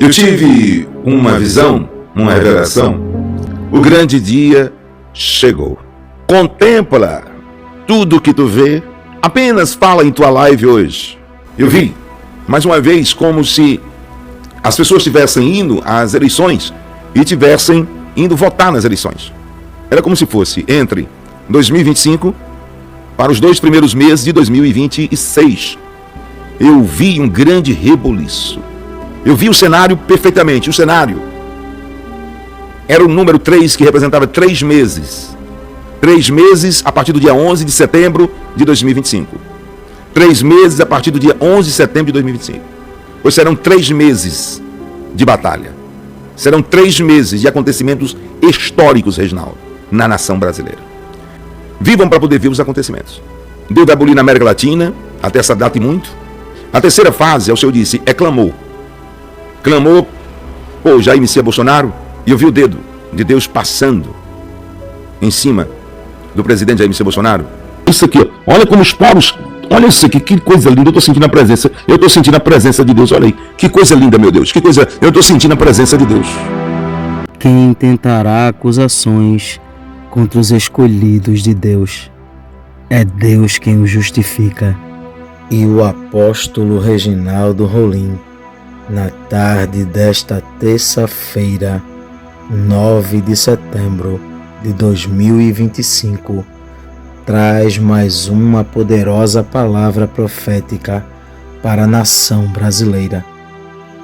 Eu tive uma visão, uma revelação. O grande dia chegou. Contempla tudo o que tu vê. Apenas fala em tua live hoje. Eu vi, mais uma vez, como se as pessoas estivessem indo às eleições e estivessem indo votar nas eleições. Era como se fosse entre 2025 para os 2 primeiros meses de 2026. Eu vi um grande reboliço. Eu vi o cenário perfeitamente. O cenário era o número 3, que representava 3 meses. 3 meses a partir do dia 11 de setembro de 2025. 3 meses a partir do dia 11 de setembro de 2025. Pois serão 3 meses de batalha. Serão 3 meses de acontecimentos históricos, Reginaldo, na nação brasileira. Vivam para poder ver os acontecimentos. Deus vai abolir na América Latina, até essa data e muito. A terceira fase, o Senhor disse, é clamor. Clamou por Jair Messias Bolsonaro, e eu vi o dedo de Deus passando em cima do presidente Jair Messias Bolsonaro. Isso aqui, ó, olha como os povos, olha isso aqui, que coisa linda, eu estou sentindo a presença, de Deus, olha aí, que coisa linda, meu Deus, que coisa, eu estou sentindo a presença de Deus. Quem intentará acusações contra os escolhidos de Deus? É Deus quem o justifica. E o apóstolo Reginaldo Rolim, na tarde desta terça-feira, 9 de setembro de 2025, traz mais uma poderosa palavra profética para a nação brasileira.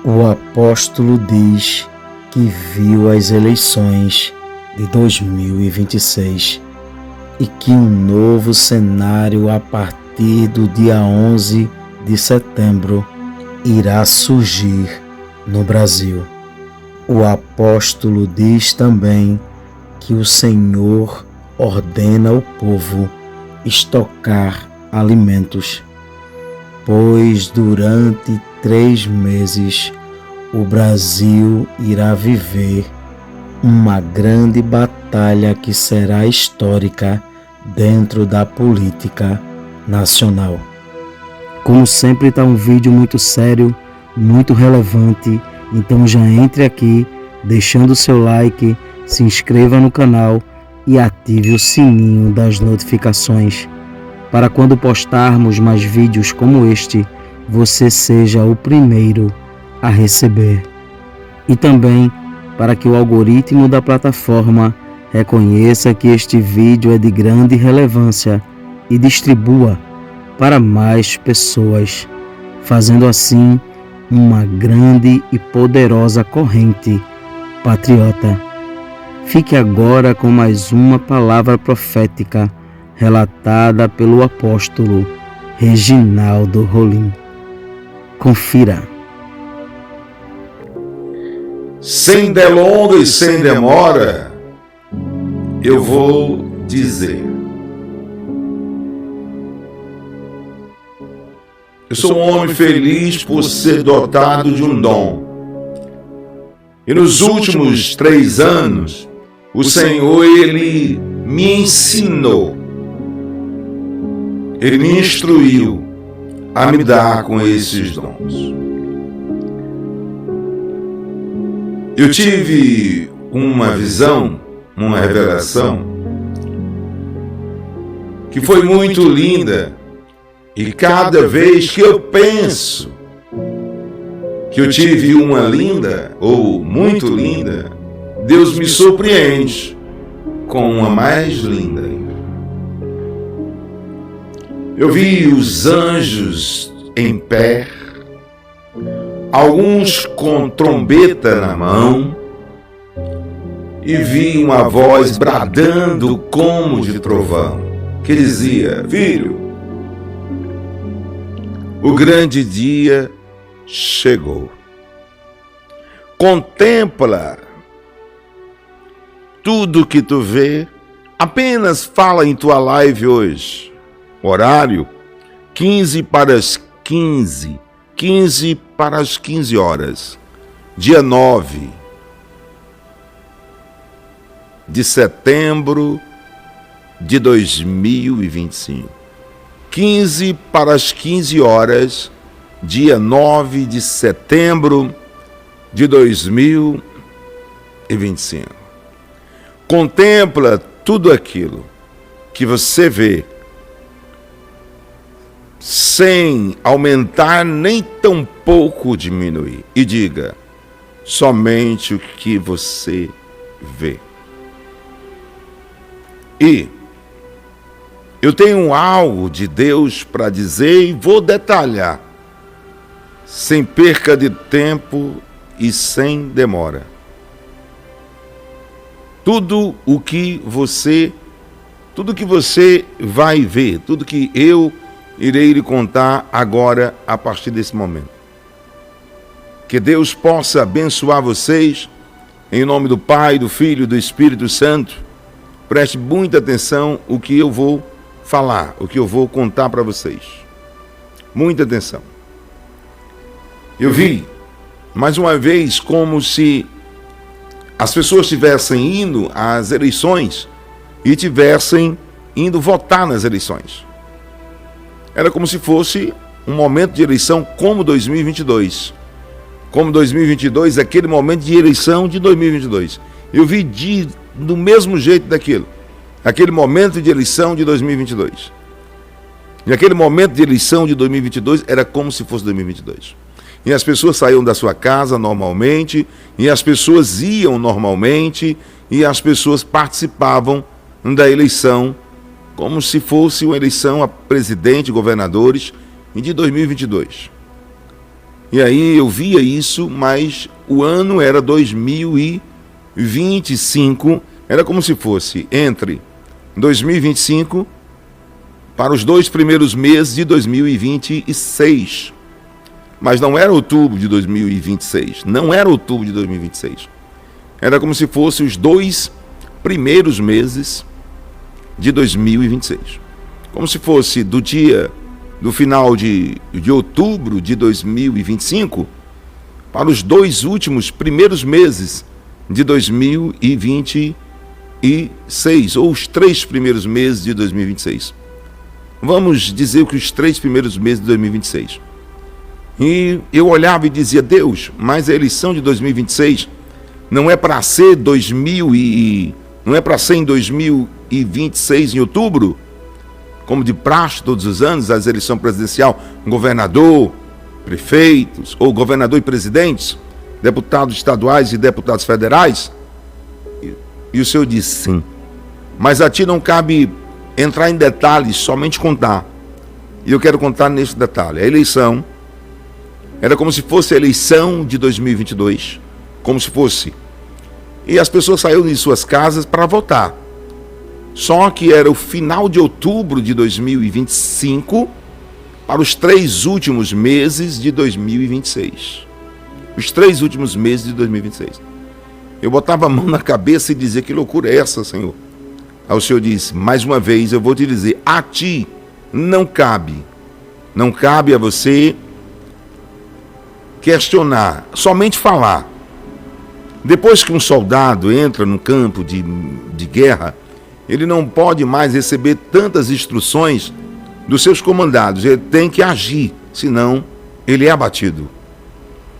O apóstolo diz que viu as eleições de 2026 e que um novo cenário a partir do dia 11 de setembro irá surgir no Brasil. O apóstolo diz também que o Senhor ordena ao povo estocar alimentos, pois durante 3 meses o Brasil irá viver uma grande batalha que será histórica dentro da política nacional. Como sempre, está um vídeo muito sério, muito relevante, então já entre aqui, deixando o seu like, se inscreva no canal e ative o sininho das notificações, para quando postarmos mais vídeos como este, você seja o primeiro a receber. E também para que o algoritmo da plataforma reconheça que este vídeo é de grande relevância e distribua para mais pessoas, fazendo assim uma grande e poderosa corrente patriota. Fique agora com mais uma palavra profética relatada pelo apóstolo Reginaldo Rolim. Confira. Sem delonga e sem demora, eu vou dizer. Eu sou um homem feliz por ser dotado de um dom. E nos últimos 3 anos, o Senhor, Ele me ensinou, Ele me instruiu a me dar com esses dons. Eu tive uma visão, uma revelação, que foi muito linda. E cada vez que eu penso que eu tive uma linda ou muito linda, Deus me surpreende com uma mais linda ainda. Eu vi os anjos em pé, alguns com trombeta na mão, e vi uma voz bradando como de trovão, que dizia: filho, o grande dia chegou. Contempla tudo que tu vê. Apenas fala em tua live hoje. Horário 15 para as 15. 15 para as 15 horas. Dia 9 de setembro de 2025. 15 para as 15 horas, dia 9 de setembro de 2025. Contempla tudo aquilo que você vê, sem aumentar nem tampouco diminuir, e diga somente o que você vê. E eu tenho algo de Deus para dizer e vou detalhar, sem perca de tempo e sem demora. Tudo que você vai ver, tudo que eu irei lhe contar agora, a partir desse momento. Que Deus possa abençoar vocês, em nome do Pai, do Filho e do Espírito Santo. Preste muita atenção o que eu vou falar, o que eu vou contar para vocês. Muita atenção. Eu vi, mais uma vez, como se as pessoas estivessem indo às eleições e estivessem indo votar nas eleições. Era como se fosse um momento de eleição como 2022. Como 2022, aquele momento de eleição de 2022. Eu vi do mesmo jeito daquilo. Aquele momento de eleição de 2022. E aquele momento de eleição de 2022 era como se fosse 2022. E as pessoas saíam da sua casa normalmente, e as pessoas iam normalmente, e as pessoas participavam da eleição como se fosse uma eleição a presidente, governadores, de 2022. E aí eu via isso, mas o ano era 2025, era como se fosse entre 2025 para os 2 primeiros meses de 2026. Mas não era outubro de 2026, não era outubro de 2026. Era como se fosse os 2 primeiros meses de 2026. Como se fosse do final de outubro de 2025 para os 2 últimos primeiros meses de 2026, ou os 3 primeiros meses de 2026. Vamos dizer que os 3 primeiros meses de 2026. E eu olhava e dizia: Deus, mas a eleição de 2026 não é para ser não é para ser em 2026 em outubro, como de praxe todos os anos, as eleições presidencial, governador, prefeitos, ou governador e presidentes, deputados estaduais e deputados federais? E o Senhor disse: sim, mas a ti não cabe entrar em detalhes, somente contar. E eu quero contar nesse detalhe. A eleição era como se fosse a eleição de 2022, como se fosse. E as pessoas saíram de suas casas para votar. Só que era o final de outubro de 2025 para os 3 últimos meses de 2026. Os 3 últimos meses de 2026. Eu botava a mão na cabeça e dizia: que loucura é essa, Senhor? Aí o Senhor disse: mais uma vez eu vou te dizer, a ti não cabe a você questionar, somente falar. Depois que um soldado entra no campo de guerra, ele não pode mais receber tantas instruções dos seus comandados, ele tem que agir, senão ele é abatido.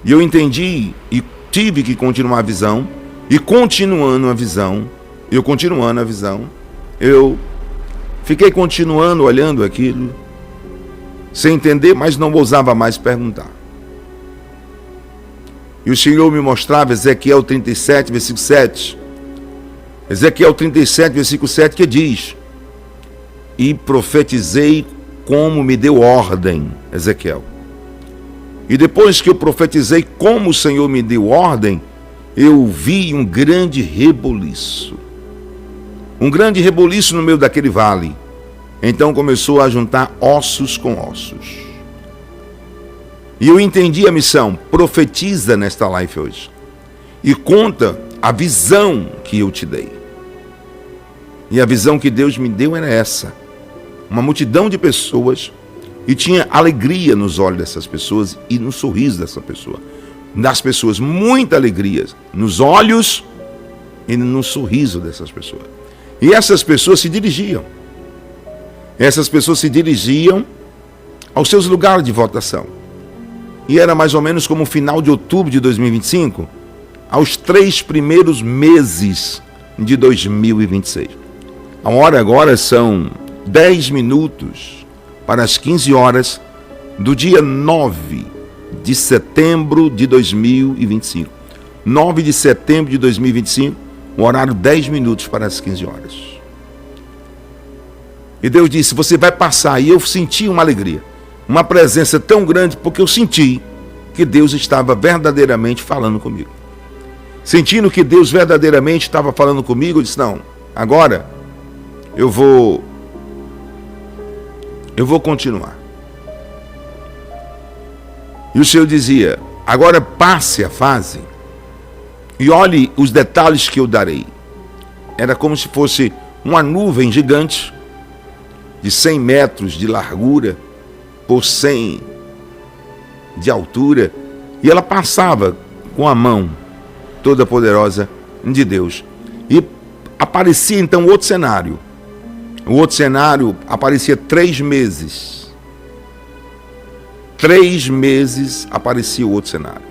E eu entendi e tive que continuar a visão, e continuando a visão, eu fiquei continuando olhando aquilo, sem entender, mas não ousava mais perguntar. E o Senhor me mostrava Ezequiel 37, versículo 7. Ezequiel 37, versículo 7, que diz: e profetizei como me deu ordem, Ezequiel. E depois que eu profetizei como o Senhor me deu ordem, eu vi um grande reboliço. Um grande reboliço no meio daquele vale. Então começou a juntar ossos com ossos. E eu entendi a missão. Profetiza nesta live hoje. E conta a visão que eu te dei. E a visão que Deus me deu era essa. Uma multidão de pessoas, e tinha alegria nos olhos dessas pessoas e no sorriso dessa pessoa. Das pessoas, muita alegria nos olhos e no sorriso dessas pessoas. E essas pessoas se dirigiam. Essas pessoas se dirigiam aos seus lugares de votação. e era mais ou menos como o final de outubro de 2025, aos 3 primeiros meses de 2026. A hora agora são 10 minutos para as 15 horas do dia 9 de setembro de 2025. 9 de setembro de 2025, o horário 10 minutos para as 15 horas. E Deus disse, você vai passar. E eu senti uma alegria, uma presença tão grande, porque eu senti que Deus estava verdadeiramente falando comigo. Sentindo que Deus verdadeiramente estava falando comigo, eu disse, não, agora eu vou continuar. E o Senhor dizia, agora passe a fase e olhe os detalhes que eu darei. Era como se fosse uma nuvem gigante de 100 metros de largura por 100 de altura, e ela passava com a mão toda poderosa de Deus. E aparecia então outro cenário. O outro cenário aparecia 3 meses. 3 meses aparecia o outro cenário.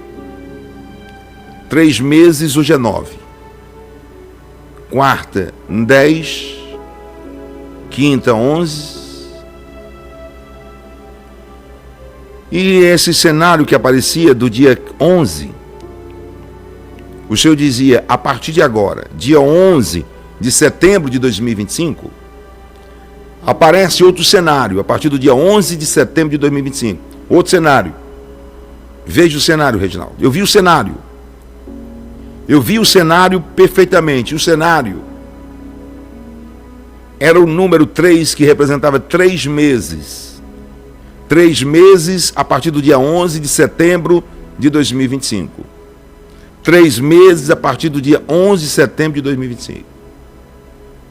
3 meses, hoje é 9. Quarta, 10. Quinta, 11. E esse cenário que aparecia do dia 11, o Senhor dizia, a partir de agora, dia 11 de setembro de 2025, aparece outro cenário, a partir do dia 11 de setembro de 2025. Outro cenário. Veja o cenário, Reginaldo. Eu vi o cenário. Eu vi o cenário perfeitamente. O cenário era o número 3, que representava 3 meses. 3 meses a partir do dia 11 de setembro de 2025. 3 meses a partir do dia 11 de setembro de 2025.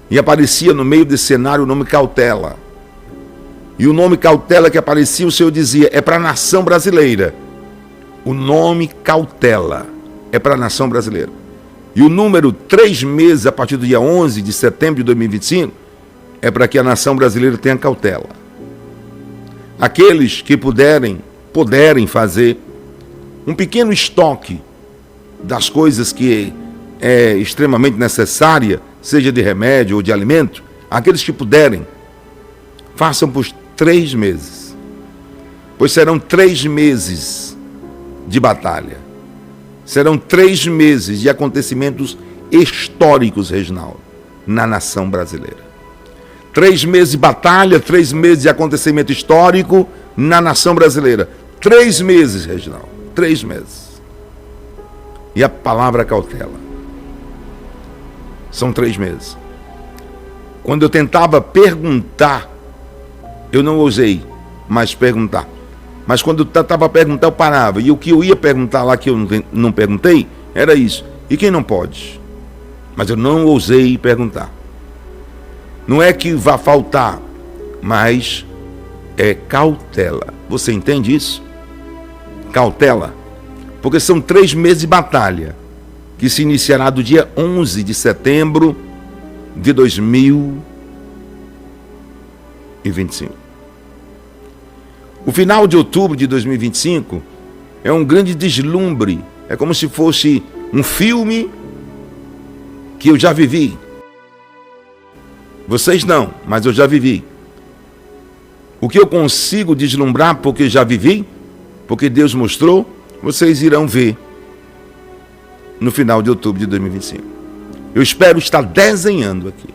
E aparecia no meio desse cenário o nome Cautela. E o nome Cautela que aparecia, o Senhor dizia, é para a nação brasileira. O nome Cautela é para a nação brasileira. E o número 3 meses a partir do dia 11 de setembro de 2025 é para que a nação brasileira tenha cautela. Aqueles que puderem fazer um pequeno estoque das coisas que é extremamente necessária, seja de remédio ou de alimento, aqueles que puderem, façam por 3 meses, pois serão 3 meses de batalha, serão 3 meses de acontecimentos históricos, Reginaldo, na nação brasileira. 3 meses de batalha, 3 meses de acontecimento histórico na nação brasileira. 3 meses, Reginaldo, 3 meses. E a palavra cautela. São 3 meses. Quando eu tentava perguntar, eu não ousei mais perguntar. Mas quando eu tentava perguntar, eu parava. E o que eu ia perguntar lá que eu não perguntei, era isso. E quem não pode? Mas eu não ousei perguntar. Não é que vá faltar, mas é cautela. Você entende isso? Cautela. Porque são 3 meses de batalha, que se iniciará do dia 11 de setembro de 2025. O final de outubro de 2025 é um grande deslumbre. É como se fosse um filme que eu já vivi. Vocês não, mas eu já vivi. O que eu consigo deslumbrar porque já vivi, porque Deus mostrou, vocês irão ver no final de outubro de 2025. Eu espero estar desenhando aqui.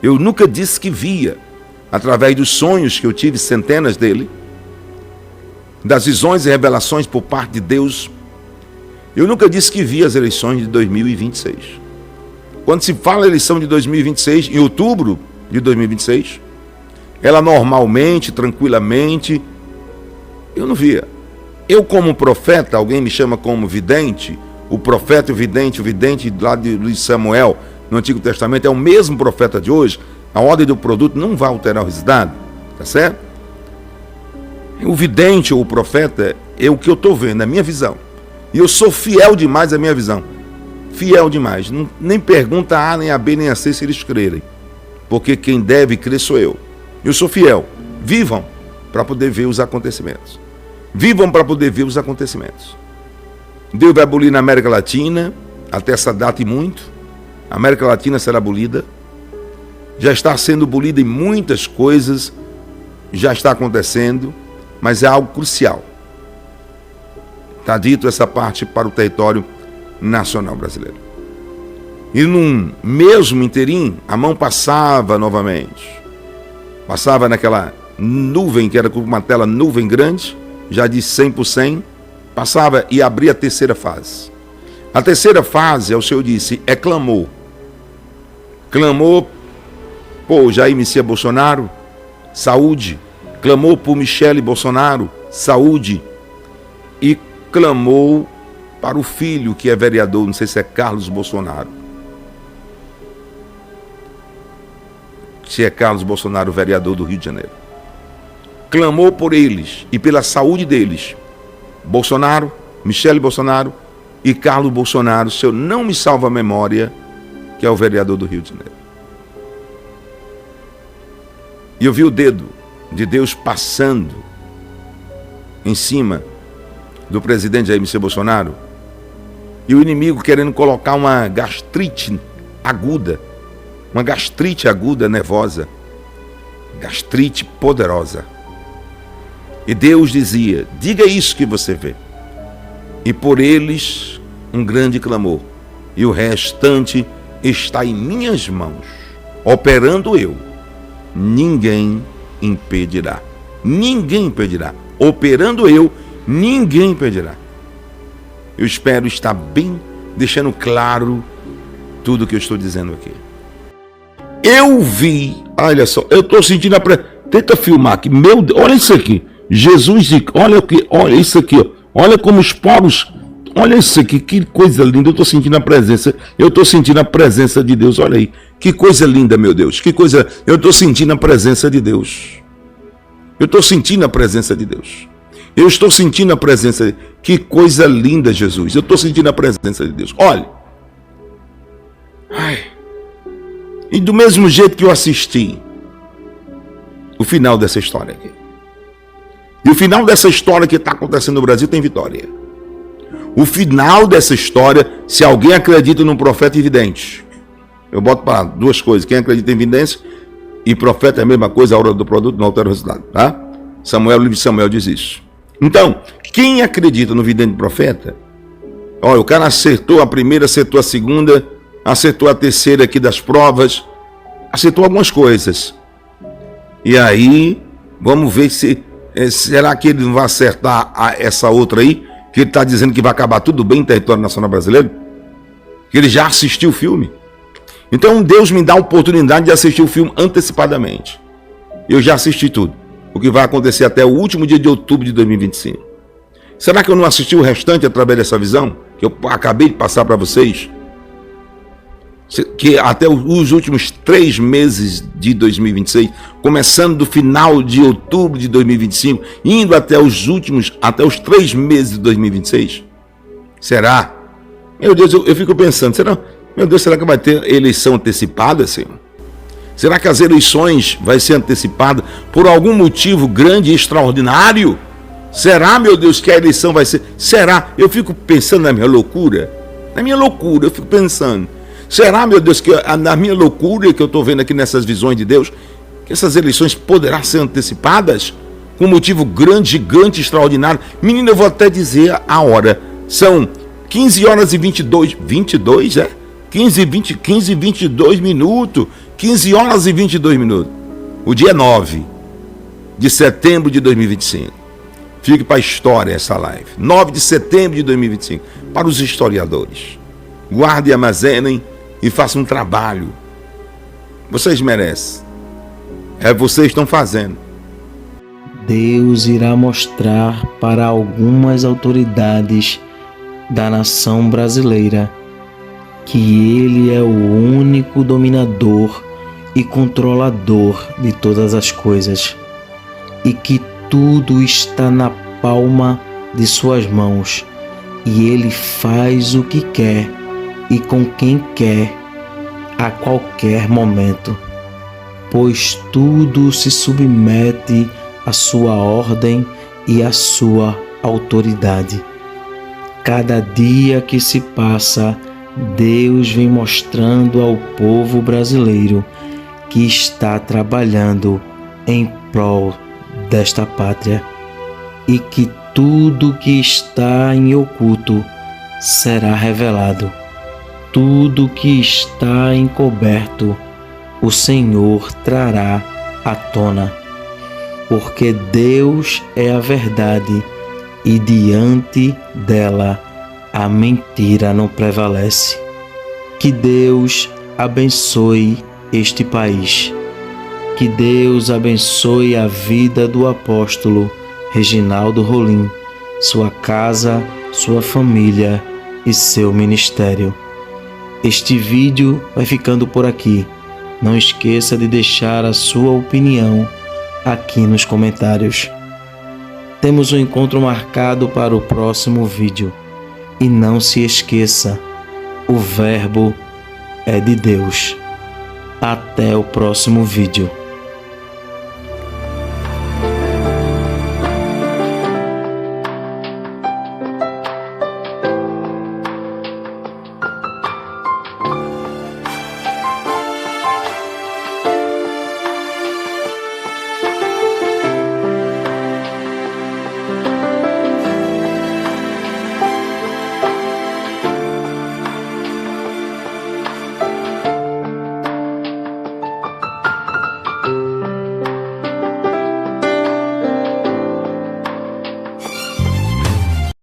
Eu nunca disse que via, através dos sonhos que eu tive, centenas dele, das visões e revelações por parte de Deus. Eu nunca disse que via as eleições de 2026. Quando se fala eleição de 2026, em outubro de 2026, ela normalmente, tranquilamente, eu não via. Eu, como profeta, alguém me chama como vidente, o profeta e o vidente lá de Samuel, no Antigo Testamento, é o mesmo profeta de hoje. A ordem do produto não vai alterar o resultado, tá certo? O vidente ou o profeta é o que eu estou vendo, é a minha visão. E eu sou fiel demais à minha visão. Fiel demais. Nem pergunta a A, nem a B, nem a C se eles crerem. Porque quem deve crer sou eu. Eu sou fiel. Vivam para poder ver os acontecimentos. Vivam para poder ver os acontecimentos. Deus vai abolir na América Latina, até essa data e muito. A América Latina será abolida. Já está sendo abolida em muitas coisas, já está acontecendo, mas é algo crucial. Está dito essa parte para o território nacional brasileiro. E num mesmo interim, a mão passava novamente. Passava naquela nuvem, que era como uma tela nuvem grande, já de 100 por 100, passava e abria a terceira fase. A terceira fase, o Senhor disse, é clamor. Clamou por Jair Messias Bolsonaro, saúde. Clamou por Michele Bolsonaro, saúde. E clamou para o filho que é vereador, não sei se é Carlos Bolsonaro. Se é Carlos Bolsonaro, vereador do Rio de Janeiro. Clamou por eles e pela saúde deles. Bolsonaro, Michele Bolsonaro e Carlos Bolsonaro, se eu não me salvo a memória, que é o vereador do Rio de Janeiro. E eu vi o dedo de Deus passando em cima do presidente Jair Messias Bolsonaro e o inimigo querendo colocar uma gastrite aguda, nervosa, gastrite poderosa. E Deus dizia, diga isso que você vê. E por eles um grande clamor. E o restante está em minhas mãos. Operando eu, ninguém impedirá. Ninguém impedirá. Operando eu, ninguém impedirá. Eu espero estar bem deixando claro tudo que eu estou dizendo aqui. Eu vi, olha só, eu estou sentindo tenta filmar aqui, meu Deus, olha isso aqui. Jesus, olha isso aqui, ó. Olha como os poros, olha isso aqui, que coisa linda, eu estou sentindo a presença de Deus, olha aí, que coisa linda, meu Deus, eu estou sentindo a presença de Deus, que coisa linda, Jesus, eu estou sentindo a presença de Deus, olha, e do mesmo jeito que eu assisti o final dessa história aqui, e o final dessa história que está acontecendo no Brasil tem vitória. O final dessa história, se alguém acredita num profeta e vidente, eu boto para duas coisas, quem acredita em vidência e profeta é a mesma coisa, a hora do produto não altera o resultado, tá? O livro de Samuel diz isso. Então, quem acredita no vidente e profeta, olha, o cara acertou a primeira, acertou a segunda, acertou a terceira aqui das provas, acertou algumas coisas. E aí, vamos ver será que ele não vai acertar essa outra aí, que ele está dizendo que vai acabar tudo bem em território nacional brasileiro? Que ele já assistiu o filme. Então Deus me dá a oportunidade de assistir o filme antecipadamente. Eu já assisti tudo. O que vai acontecer até o último dia de outubro de 2025. Será que eu não assisti o restante através dessa visão? Que eu acabei de passar para vocês? Que até os últimos 3 meses de 2026, começando do final de outubro de 2025, indo até os 3 meses de 2026? Será? Meu Deus, eu fico pensando, será que vai ter eleição antecipada, Senhor? Será que as eleições vai ser antecipada por algum motivo grande e extraordinário? Será, meu Deus, que a eleição vai ser? Será? Eu fico pensando na minha loucura, eu fico pensando. Será, meu Deus, que na minha loucura que eu estou vendo aqui nessas visões de Deus, que essas eleições poderão ser antecipadas com um motivo grande, gigante, extraordinário? Menino, eu vou até dizer a hora. São 15 horas e 22 minutos. 15 horas e 22 minutos. O dia 9 de setembro de 2025. Fique para a história essa live. 9 de setembro de 2025. Para os historiadores. Guardem e armazenem e façam um trabalho. Vocês merecem. Vocês estão fazendo. Deus irá mostrar para algumas autoridades da nação brasileira que Ele é o único dominador e controlador de todas as coisas e que tudo está na palma de suas mãos e Ele faz o que quer e com quem quer, a qualquer momento, pois tudo se submete à sua ordem e à sua autoridade. Cada dia que se passa, Deus vem mostrando ao povo brasileiro que está trabalhando em prol desta pátria e que tudo que está em oculto será revelado. Tudo que está encoberto, o Senhor trará à tona. Porque Deus é a verdade e diante dela a mentira não prevalece. Que Deus abençoe este país. Que Deus abençoe a vida do apóstolo Reginaldo Rolim, sua casa, sua família e seu ministério. Este vídeo vai ficando por aqui. Não esqueça de deixar a sua opinião aqui nos comentários. Temos um encontro marcado para o próximo vídeo. E não se esqueça, o Verbo é de Deus. Até o próximo vídeo.